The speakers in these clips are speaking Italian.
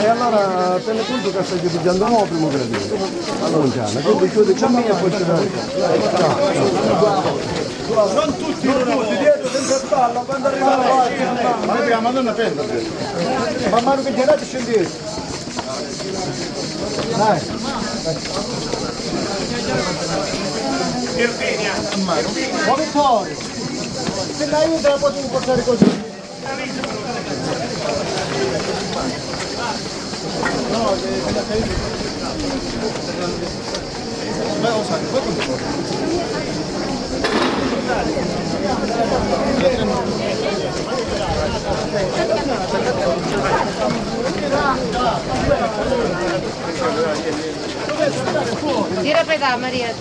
E allora tieni conto che stai viaggiando nuovo primo gradino. Allora non c'è, quindi chiudi con me e poi ci vai. Non tutti dietro senza spalla quando arriva la ma non appena. Ma mano che girate scendete. Dai. Oh Vittorio, se la aiuta la posso portare così. No, tira pedale Maria.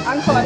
Ancora